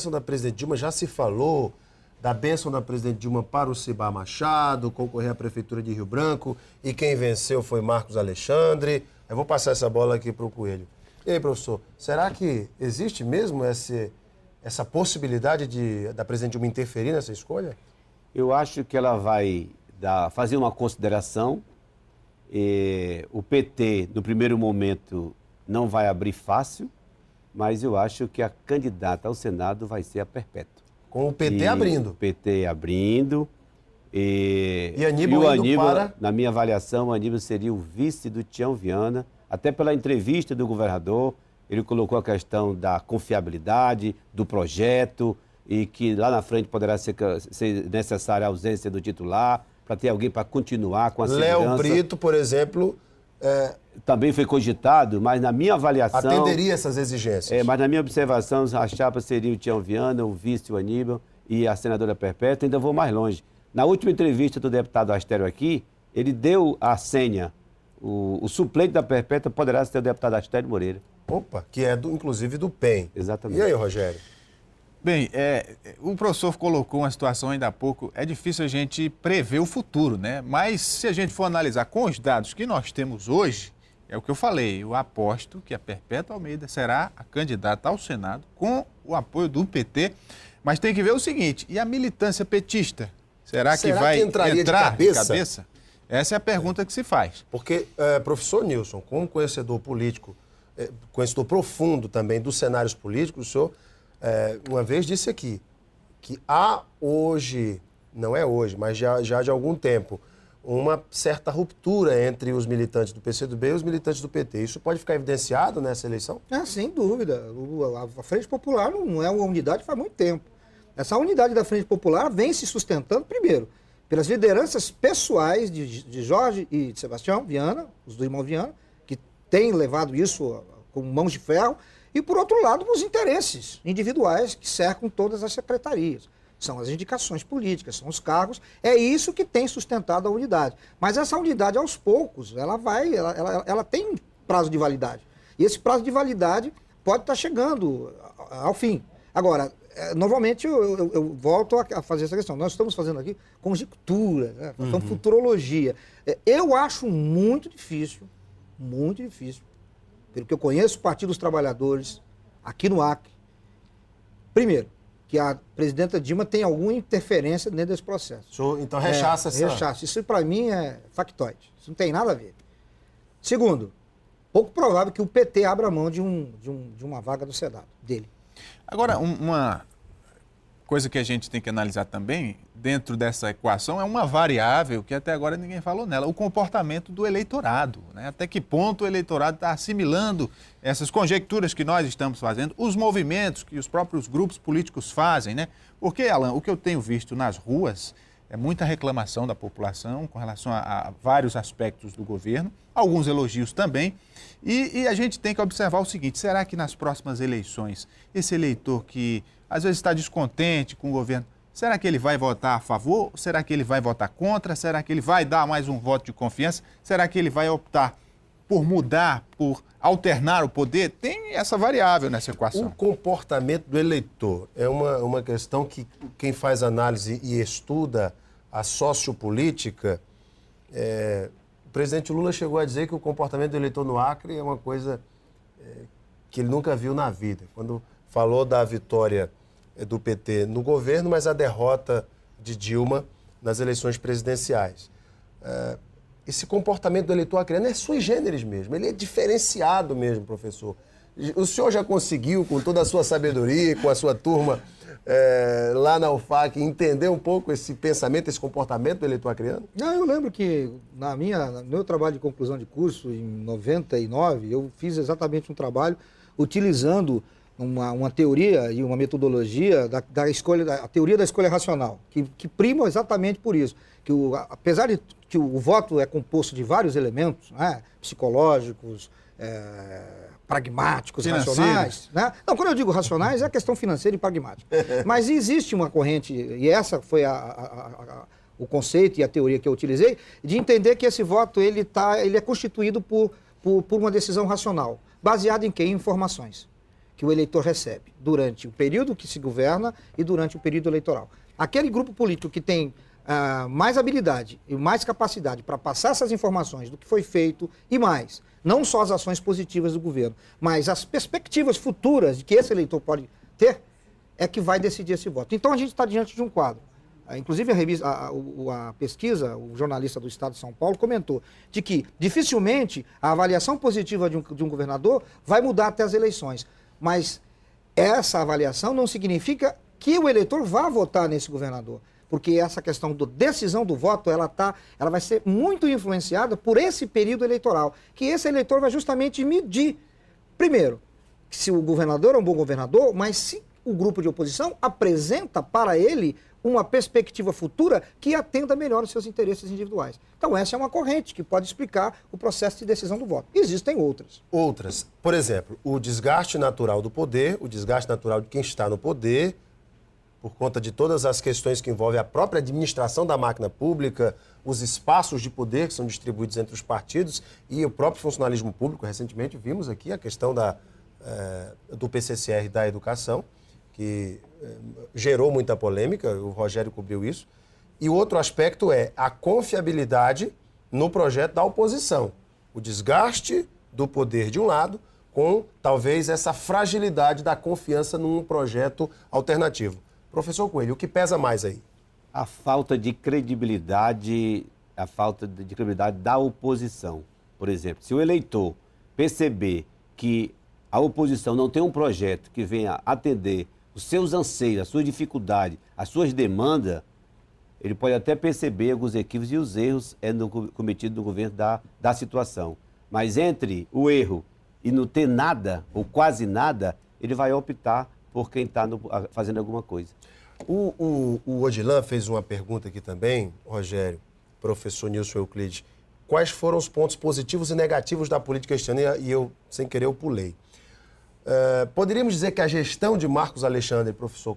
bênção da presidente Dilma, já se falou da bênção da presidente Dilma para o Cibá Machado, concorrer à Prefeitura de Rio Branco, e quem venceu foi Marcos Alexandre. Eu vou passar essa bola aqui para o Coelho. E aí, professor, será que existe mesmo essa possibilidade da presidente Dilma interferir nessa escolha? Eu acho que ela vai fazer uma consideração. O PT, no primeiro momento, não vai abrir fácil, mas eu acho que a candidata ao Senado vai ser a Perpétua. Com o PT abrindo. O PT abrindo. E Aníbal indo para... Na minha avaliação, o Aníbal seria o vice do Tião Viana, até pela entrevista do governador, ele colocou a questão da confiabilidade, do projeto, e que lá na frente poderá ser necessária a ausência do titular, para ter alguém para continuar com a segurança. Léo Brito, por exemplo... Também foi cogitado, mas na minha avaliação... Atenderia essas exigências. Mas na minha observação, a chapa seria o Tião Viana, o vice, o Aníbal e a senadora Perpétua. Ainda vou mais longe. Na última entrevista do deputado Astério aqui, ele deu a senha. O suplente da Perpétua poderá ser o deputado Astério Moreira. Opa, que é, inclusive, do PEN. Exatamente. E aí, Rogério? Bem, o professor colocou uma situação ainda há pouco, é difícil a gente prever o futuro, né? Mas se a gente for analisar com os dados que nós temos hoje, é o que eu falei, eu aposto que a Perpétua Almeida será a candidata ao Senado com o apoio do PT, mas tem que ver o seguinte, e a militância petista? Será que vai entraria entrar de cabeça? Essa é a pergunta que se faz. Porque, professor Nilson, como conhecedor político, conhecedor profundo também dos cenários políticos, o senhor uma vez disse aqui que há hoje, não é hoje, mas já de algum tempo, uma certa ruptura entre os militantes do PCdoB e os militantes do PT. Isso pode ficar evidenciado nessa eleição? Sem dúvida. A Frente Popular não é uma unidade faz muito tempo. Essa unidade da Frente Popular vem se sustentando, primeiro, pelas lideranças pessoais de Jorge e de Sebastião Viana, os do irmão Viana, que têm levado isso com mãos de ferro, e, por outro lado, os interesses individuais que cercam todas as secretarias. São as indicações políticas, são os cargos, é isso que tem sustentado a unidade. Mas essa unidade, aos poucos, ela tem prazo de validade. E esse prazo de validade pode estar chegando ao fim. Agora, novamente, eu volto a fazer essa questão. Nós estamos fazendo aqui conjectura, né? Futurologia. Eu acho muito difícil, pelo que eu conheço o Partido dos Trabalhadores, aqui no Acre, primeiro, que a presidenta Dilma tem alguma interferência dentro desse processo. Então rechaça essa... Rechaça. Isso, para mim, é factoide. Isso não tem nada a ver. Segundo, pouco provável que o PT abra mão de uma vaga do Senado, dele. Agora, uma coisa que a gente tem que analisar também, dentro dessa equação, é uma variável que até agora ninguém falou nela, o comportamento do eleitorado, né? Até que ponto o eleitorado está assimilando essas conjecturas que nós estamos fazendo, os movimentos que os próprios grupos políticos fazem, né? Porque, Alan, o que eu tenho visto nas ruas é muita reclamação da população com relação a vários aspectos do governo, alguns elogios também, e a gente tem que observar o seguinte, será que nas próximas eleições, esse eleitor que às vezes está descontente com o governo, será que ele vai votar a favor? Será que ele vai votar contra? Será que ele vai dar mais um voto de confiança? Será que ele vai optar por mudar, por alternar o poder? Tem essa variável nessa equação. O comportamento do eleitor é uma questão que quem faz análise e estuda a sociopolítica, o presidente Lula chegou a dizer que o comportamento do eleitor no Acre é uma coisa que ele nunca viu na vida. Quando falou da vitória do PT no governo, mas a derrota de Dilma nas eleições presidenciais. Esse comportamento do eleitor acreano é sui generis mesmo, ele é diferenciado mesmo, professor. O senhor já conseguiu, com toda a sua sabedoria, com a sua turma lá na UFAC, entender um pouco esse pensamento, esse comportamento do eleitor acreano? Não, eu lembro que no meu trabalho de conclusão de curso, em 99, eu fiz exatamente um trabalho utilizando uma teoria e uma metodologia a teoria da escolha racional, que prima exatamente por isso, que apesar de que o voto é composto de vários elementos, né, psicológicos, pragmáticos, racionais, né? Não, quando eu digo racionais, é a questão financeira e pragmática. Mas existe uma corrente, e essa foi o conceito e a teoria que eu utilizei, de entender que esse voto ele é constituído por uma decisão racional, baseada em quê? Em informações. que o eleitor recebe durante o período que se governa e durante o período eleitoral. Aquele grupo político que tem mais habilidade e mais capacidade para passar essas informações do que foi feito e mais, não só as ações positivas do governo, mas as perspectivas futuras de que esse eleitor pode ter, é que vai decidir esse voto. Então a gente está diante de um quadro. Inclusive a pesquisa, o jornalista do Estado de São Paulo comentou de que dificilmente a avaliação positiva de um governador vai mudar até as eleições. Mas essa avaliação não significa que o eleitor vá votar nesse governador. Porque essa questão da decisão do voto, ela vai ser muito influenciada por esse período eleitoral. Que esse eleitor vai justamente medir, primeiro, se o governador é um bom governador, mas se o grupo de oposição apresenta para ele uma perspectiva futura que atenda melhor os seus interesses individuais. Então essa é uma corrente que pode explicar o processo de decisão do voto. Existem outras. Outras. Por exemplo, o desgaste natural do poder, o desgaste natural de quem está no poder, por conta de todas as questões que envolvem a própria administração da máquina pública, os espaços de poder que são distribuídos entre os partidos e o próprio funcionalismo público. Recentemente vimos aqui a questão do PCCR da educação, que gerou muita polêmica, o Rogério cobriu isso. E o outro aspecto é a confiabilidade no projeto da oposição. O desgaste do poder de um lado com talvez essa fragilidade da confiança num projeto alternativo. Professor Coelho, o que pesa mais aí? A falta de credibilidade, da oposição. Por exemplo, se o eleitor perceber que a oposição não tem um projeto que venha atender os seus anseios, as suas dificuldades, as suas demandas, ele pode até perceber alguns equívocos e os erros cometidos no governo da situação. Mas entre o erro e não ter nada, ou quase nada, ele vai optar por quem está fazendo alguma coisa. O Odilan fez uma pergunta aqui também, Rogério, professor Nilson Euclides. Quais foram os pontos positivos e negativos da política este ano? E eu, sem querer, eu pulei. Poderíamos dizer que a gestão de Marcos Alexandre, professor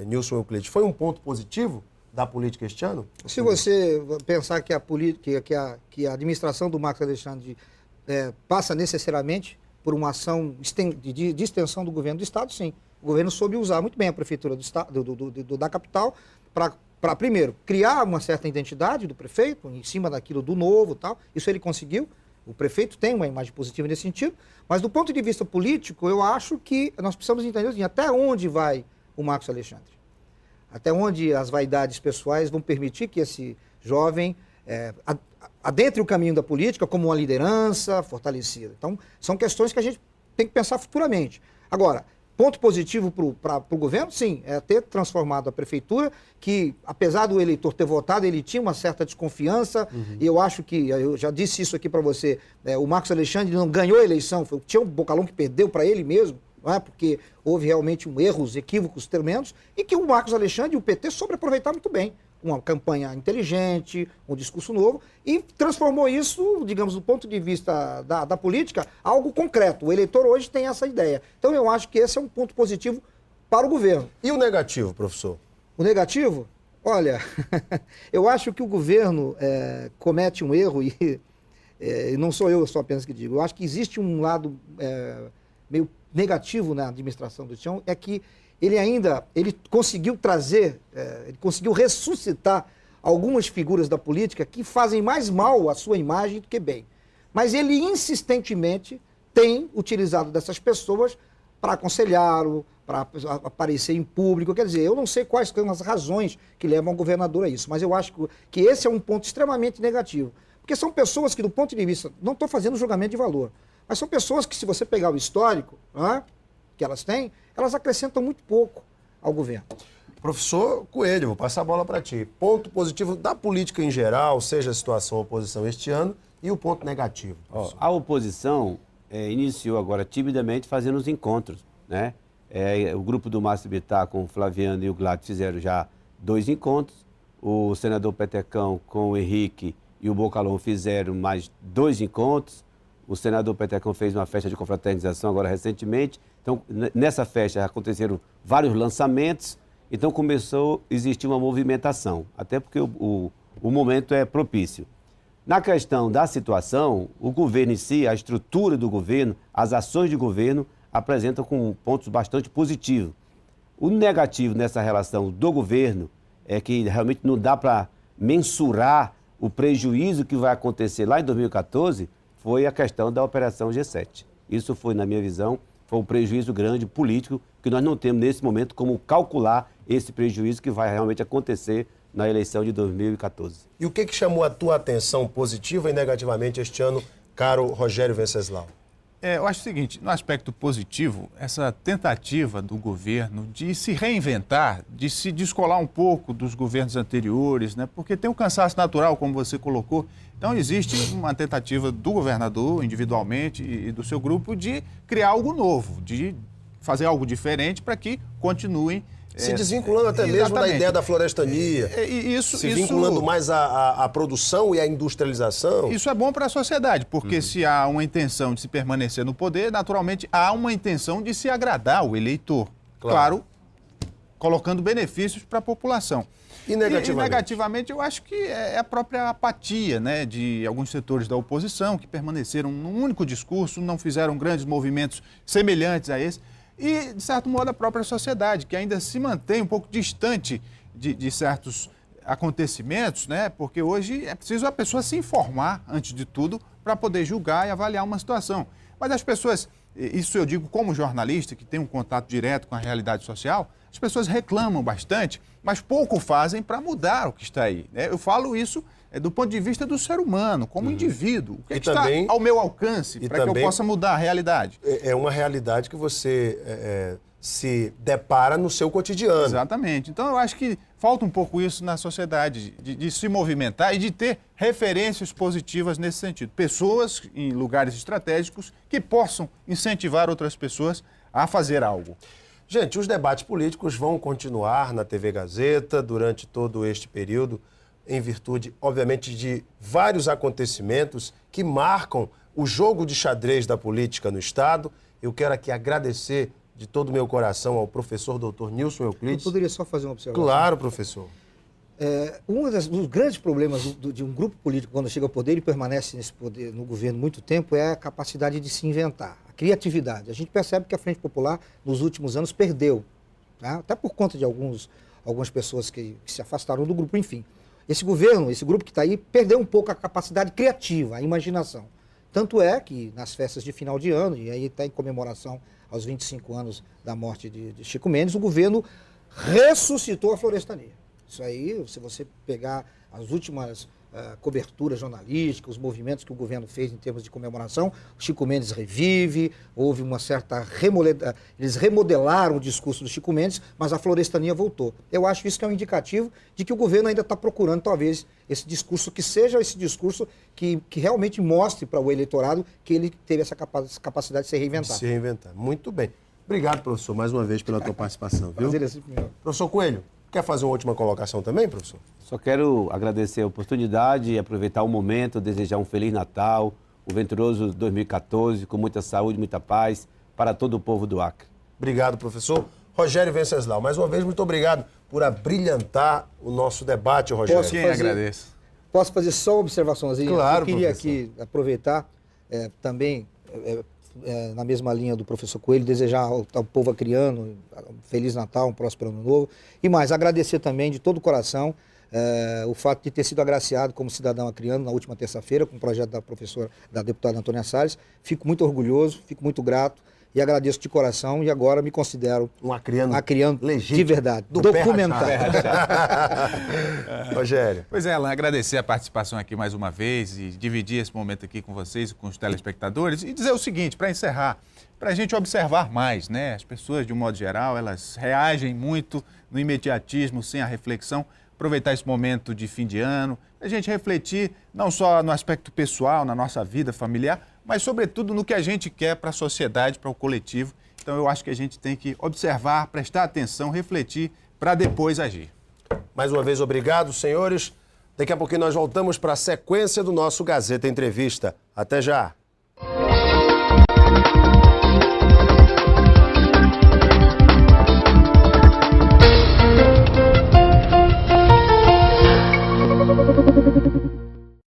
Nilson Euclides, foi um ponto positivo da política este ano? Se você pensar que a administração do Marcos Alexandre passa necessariamente por uma ação de extensão do governo do Estado, sim. O governo soube usar muito bem a prefeitura do estado, da capital para, primeiro, criar uma certa identidade do prefeito, em cima daquilo do novo e tal. Isso ele conseguiu. O prefeito tem uma imagem positiva nesse sentido. Mas, do ponto de vista político, eu acho que nós precisamos entender assim, até onde vai o Marcos Alexandre. Até onde as vaidades pessoais vão permitir que esse jovem adentre o caminho da política como uma liderança fortalecida. Então, são questões que a gente tem que pensar futuramente. Agora, ponto positivo para o governo, sim, é ter transformado a prefeitura, que apesar do eleitor ter votado, ele tinha uma certa desconfiança, e eu acho que, eu já disse isso aqui para você, o Marcos Alexandre não ganhou a eleição, tinha um Bocalão que perdeu para ele mesmo, não é? Porque houve realmente erros, equívocos tremendos, e que o Marcos Alexandre e o PT soube aproveitar muito bem. Uma campanha inteligente, um discurso novo, e transformou isso, digamos, do ponto de vista da política, algo concreto. O eleitor hoje tem essa ideia. Então eu acho que esse é um ponto positivo para o governo. E o negativo, professor? O negativo? Olha, eu acho que o governo comete um erro, e não sou eu só apenas que digo, eu acho que existe um lado meio negativo na administração do Tião, é que ele conseguiu trazer, ele conseguiu ressuscitar algumas figuras da política que fazem mais mal à sua imagem do que bem. Mas ele insistentemente tem utilizado dessas pessoas para aconselhá-lo, para aparecer em público. Quer dizer, eu não sei quais são as razões que levam o governador a isso, mas eu acho que esse é um ponto extremamente negativo. Porque são pessoas que, do ponto de vista, não estou fazendo julgamento de valor, mas são pessoas que, se você pegar o histórico, que elas têm, elas acrescentam muito pouco ao governo. Professor Coelho, vou passar a bola para ti. Ponto positivo da política em geral, seja a situação oposição este ano, e o ponto negativo. A oposição iniciou agora timidamente fazendo os encontros, né? O grupo do Márcio Bittar com o Flaviano e o Gladys fizeram já 2 encontros. O senador Petecão com o Henrique e o Bocalão fizeram mais 2 encontros. O senador Petecão fez uma festa de confraternização agora recentemente. Então, nessa festa aconteceram vários lançamentos, então começou a existir uma movimentação, até porque o momento é propício. Na questão da situação, o governo em si, a estrutura do governo, as ações de governo apresentam com pontos bastante positivos. O negativo nessa relação do governo é que realmente não dá para mensurar o prejuízo que vai acontecer lá em 2014, foi a questão da Operação G7. Isso foi, na minha visão, foi um prejuízo grande político que nós não temos nesse momento como calcular esse prejuízo que vai realmente acontecer na eleição de 2014. E o que chamou a tua atenção positiva e negativamente este ano, caro Rogério Venceslau? Eu acho o seguinte, no aspecto positivo, essa tentativa do governo de se reinventar, de se descolar um pouco dos governos anteriores, né? Porque tem um cansaço natural, como você colocou. Então, existe uma tentativa do governador, individualmente, e do seu grupo, de criar algo novo, de fazer algo diferente para que continuem... Se desvinculando até mesmo da ideia da florestania, se vinculando mais à produção e à industrialização. Isso é bom para a sociedade, porque se há uma intenção de se permanecer no poder, naturalmente há uma intenção de se agradar o eleitor. Claro, colocando benefícios para a população. E negativamente? E negativamente eu acho que é a própria apatia, né, de alguns setores da oposição que permaneceram num único discurso, não fizeram grandes movimentos semelhantes a esse. E, de certo modo, a própria sociedade, que ainda se mantém um pouco distante de certos acontecimentos, né? Porque hoje é preciso a pessoa se informar, antes de tudo, para poder julgar e avaliar uma situação. Mas as pessoas, isso eu digo como jornalista, que tem um contato direto com a realidade social, as pessoas reclamam bastante, mas pouco fazem para mudar o que está aí, né? Eu falo isso do ponto de vista do ser humano, como indivíduo. O que está ao meu alcance para que eu possa mudar a realidade? É uma realidade que você se depara no seu cotidiano. Exatamente. Então, eu acho que falta um pouco isso na sociedade, de se movimentar e de ter referências positivas nesse sentido. Pessoas em lugares estratégicos que possam incentivar outras pessoas a fazer algo. Gente, os debates políticos vão continuar na TV Gazeta durante todo este período, em virtude, obviamente, de vários acontecimentos que marcam o jogo de xadrez da política no Estado. Eu quero aqui agradecer de todo o meu coração ao professor Dr. Nilson Euclides. Eu poderia só fazer uma observação? Claro, professor. Um dos grandes problemas de um grupo político, quando chega ao poder e permanece nesse poder, no governo muito tempo, é a capacidade de se inventar, a criatividade. A gente percebe que a Frente Popular, nos últimos anos, perdeu, tá? Até por conta de algumas pessoas que se afastaram do grupo, enfim. Esse governo, esse grupo que está aí, perdeu um pouco a capacidade criativa, a imaginação. Tanto é que nas festas de final de ano, e aí está em comemoração aos 25 anos da morte de Chico Mendes, o governo ressuscitou a florestania. Isso aí, se você pegar as últimas coberturas jornalísticas, os movimentos que o governo fez em termos de comemoração, o Chico Mendes revive, houve uma certa eles remodelaram o discurso do Chico Mendes, mas a florestania voltou. Eu acho isso que é um indicativo de que o governo ainda está procurando, talvez, esse discurso que seja esse discurso que realmente mostre para o eleitorado que ele teve essa capacidade de se reinventar. De se reinventar. Muito bem. Obrigado, professor, mais uma vez pela tua participação. Viu? Prazer é sempre meu. Professor Coelho, quer fazer uma última colocação também, professor? Só quero agradecer a oportunidade e aproveitar o momento, desejar um Feliz Natal, um venturoso 2014, com muita saúde, muita paz para todo o povo do Acre. Obrigado, professor. Rogério Venceslau, mais uma vez, muito obrigado por abrilhantar o nosso debate, Rogério. Quem agradeço. Posso fazer só uma observaçãozinha? Claro, eu queria professor. aqui aproveitar também, na mesma linha do professor Coelho, desejar ao povo acriano um Feliz Natal, um próspero Ano Novo. E mais, agradecer também de todo o coração o fato de ter sido agraciado como cidadão acriano na última terça-feira com o projeto da deputada Antônia Salles. Fico muito orgulhoso, fico muito grato e agradeço de coração e agora me considero um acriano legítimo, de verdade, do documentado. Rogério. Pois é, Alan, agradecer a participação aqui mais uma vez e dividir esse momento aqui com vocês e com os telespectadores e dizer o seguinte, para encerrar, para a gente observar mais, né? As pessoas, de um modo geral, elas reagem muito no imediatismo, sem a reflexão. Aproveitar esse momento de fim de ano, a gente refletir não só no aspecto pessoal, na nossa vida familiar, mas sobretudo no que a gente quer para a sociedade, para o coletivo. Então eu acho que a gente tem que observar, prestar atenção, refletir para depois agir. Mais uma vez, obrigado, senhores. Daqui a pouquinho nós voltamos para a sequência do nosso Gazeta Entrevista. Até já.